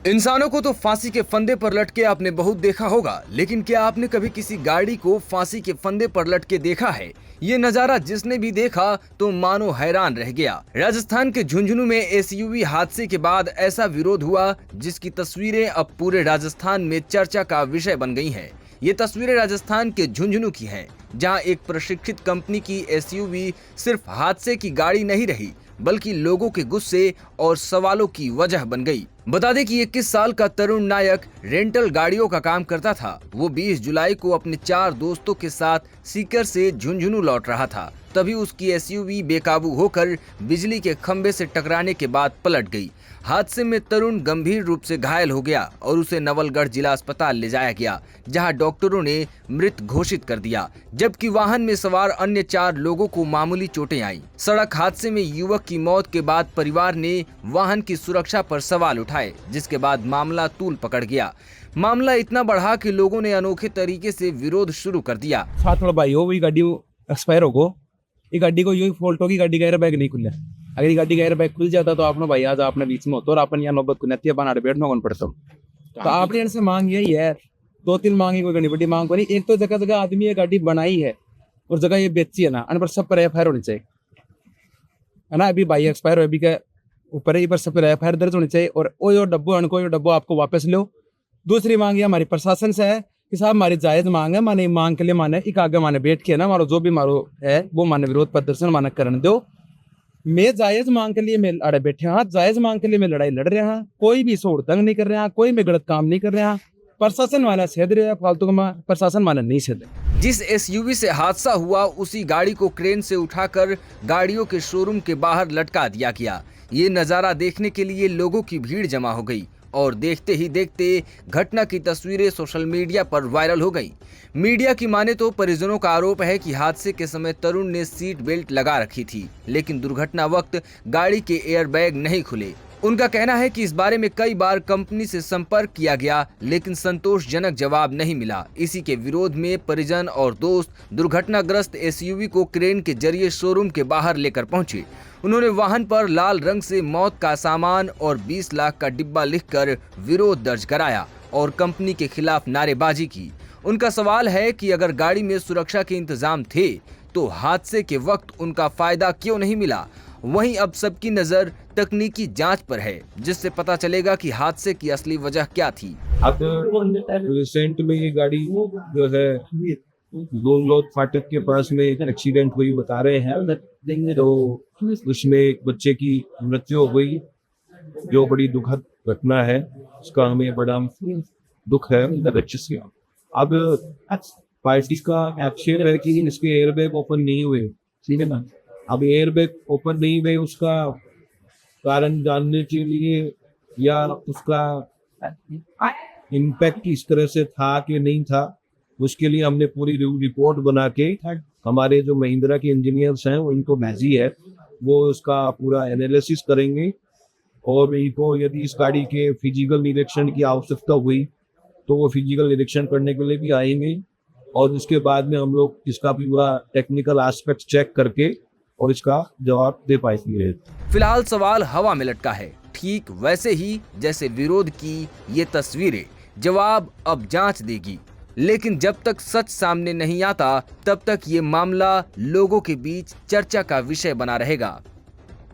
इंसानों को तो फांसी के फंदे पर लटके आपने बहुत देखा होगा, लेकिन क्या आपने कभी किसी गाड़ी को फांसी के फंदे पर लटके देखा है? ये नजारा जिसने भी देखा तो मानो हैरान रह गया। राजस्थान के झुंझुनू में एसयूवी हादसे के बाद ऐसा विरोध हुआ जिसकी तस्वीरें अब पूरे राजस्थान में चर्चा का विषय बन गई हैं। ये तस्वीरें राजस्थान के झुंझुनू की हैं, जहां एक प्रशिक्षित कंपनी की एसयूवी सिर्फ हादसे की गाड़ी नहीं रही, बल्कि लोगों के गुस्से और सवालों की वजह बन गई। बता दें कि 21 साल का तरुण नायक रेंटल गाड़ियों का काम करता था। वो 20 जुलाई को अपने 4 दोस्तों के साथ सीकर से झुंझुनू लौट रहा था। तभी उसकी एसयूवी बेकाबू होकर बिजली के खंभे से टकराने के बाद पलट गई। हादसे में तरुण गंभीर रूप से घायल हो गया और उसे नवलगढ़ जिला अस्पताल ले जाया गया, जहां डॉक्टरों ने मृत घोषित कर दिया, जबकि वाहन में सवार अन्य 4 लोगों को मामूली चोटें आईं। सड़क हादसे में युवक की मौत के बाद परिवार ने वाहन की सुरक्षा पर सवाल उठाए, जिसके बाद मामला तूल पकड़ गया। मामला इतना बढ़ा कि लोगों ने अनोखे तरीके से विरोध शुरू कर दिया। साथ वाला भाई हो, वही गाड़ी एक्सपायर हो, ये गाड़ी को यही फॉल्ट होगी, गाड़ी का एयर बैग नहीं खुला। अगर ये गाड़ी का एयर बैग खुल जाता तो आपने भाई आज आपने बीच में होता और अपन यहाँ नौबत को नतिया बना बैठना कौन पड़ता। तो आपने इनसे मांग यही है, 2-3 मांगी, कोई घनी बड़ी मांग को नहीं। एक तो जगह जगह आदमी ये गाड़ी बनाई है और जगह ये बेची है ना, अन पर सब पर एफआईआर होनी चाहिए, है ना। अभी भाई एक्सपायर हो, अभी का ऊपर ही पर सब पर एफआईआर दर्ज होनी चाहिए और वो डब्बो अनको यो डब्बो आपको वापस लो। दूसरी मांग ये हमारी प्रशासन से है कि साहब हमारी जायज मांग है, माने मांग के लिए माने एक आगे माने बैठ के ना हमारा जो भी मारो है वो माने विरोध प्रदर्शन माने करने दो। मैं जायज मांग के लिए मैं अड़े बैठे हाँ, जायज मांग के लिए मैं लड़ाई लड़ रहा हाँ, कोई भी सोड़ तंग नहीं कर रहा, कोई मैं गलत काम नहीं कर रहा। प्रशासन वाला सेध रहा, फालतू का प्रशासन वाला नहीं सेध। जिस एसयूवी से हादसा हुआ उसी गाड़ी को क्रेन से उठाकर गाड़ियों के शोरूम के बाहर लटका दिया गया। ये नजारा देखने के लिए लोगों की भीड़ जमा हो गई और देखते ही देखते घटना की तस्वीरें सोशल मीडिया पर वायरल हो गई। मीडिया की माने तो परिजनों का आरोप है कि हादसे के समय तरुण ने सीट बेल्ट लगा रखी थी, लेकिन दुर्घटना वक्त गाड़ी के एयरबैग नहीं खुले। उनका कहना है कि इस बारे में कई बार कंपनी से संपर्क किया गया, लेकिन संतोषजनक जवाब नहीं मिला। इसी के विरोध में परिजन और दोस्त दुर्घटनाग्रस्त एसयूवी को क्रेन के जरिए शोरूम के बाहर लेकर पहुंचे। उन्होंने वाहन पर लाल रंग से मौत का सामान और 20 लाख का डिब्बा लिखकर विरोध दर्ज कराया और कंपनी के खिलाफ नारेबाजी की। उनका सवाल है कि अगर गाड़ी में सुरक्षा के इंतजाम थे तो हादसे के वक्त उनका फायदा क्यों नहीं मिला। वहीं अब सबकी नजर तकनीकी जांच पर है, जिससे पता चलेगा कि हादसे की असली वजह क्या थी। अब रिसेंट में ये गाड़ी जो है लोग फाटक के पास में एक एक्सीडेंट हुई बता रहे हैं, तो उसमें एक बच्चे की मृत्यु हो गई, जो बड़ी दुखद घटना है। उसका हमें बड़ा दुख है। अब पार्टी का आक्षेप है कि इसके एयरबैग ओपन नहीं हुए, ठीक है ना। अब एयरबैग ओपन नहीं हुए, उसका कारण जानने के लिए या उसका इम्पैक्ट इस तरह से था कि नहीं था, उसके लिए हमने पूरी रिपोर्ट बना के हमारे जो महिंद्रा के इंजीनियर्स हैं उनको भेजी है। वो उसका पूरा एनालिसिस करेंगे और इनको यदि इस गाड़ी के फिजिकल निरीक्षण की आवश्यकता हुई तो वो फिजिकल निरीक्षण करने के लिए भी आएंगे और उसके बाद में हम लोग इसका पूरा टेक्निकल एस्पेक्ट चेक करके और इसका जवाब दे पाएंगे। फिलहाल सवाल हवा में लटका है, ठीक वैसे ही जैसे विरोध की ये तस्वीरें। जवाब अब जांच देगी, लेकिन जब तक सच सामने नहीं आता तब तक ये मामला लोगों के बीच चर्चा का विषय बना रहेगा।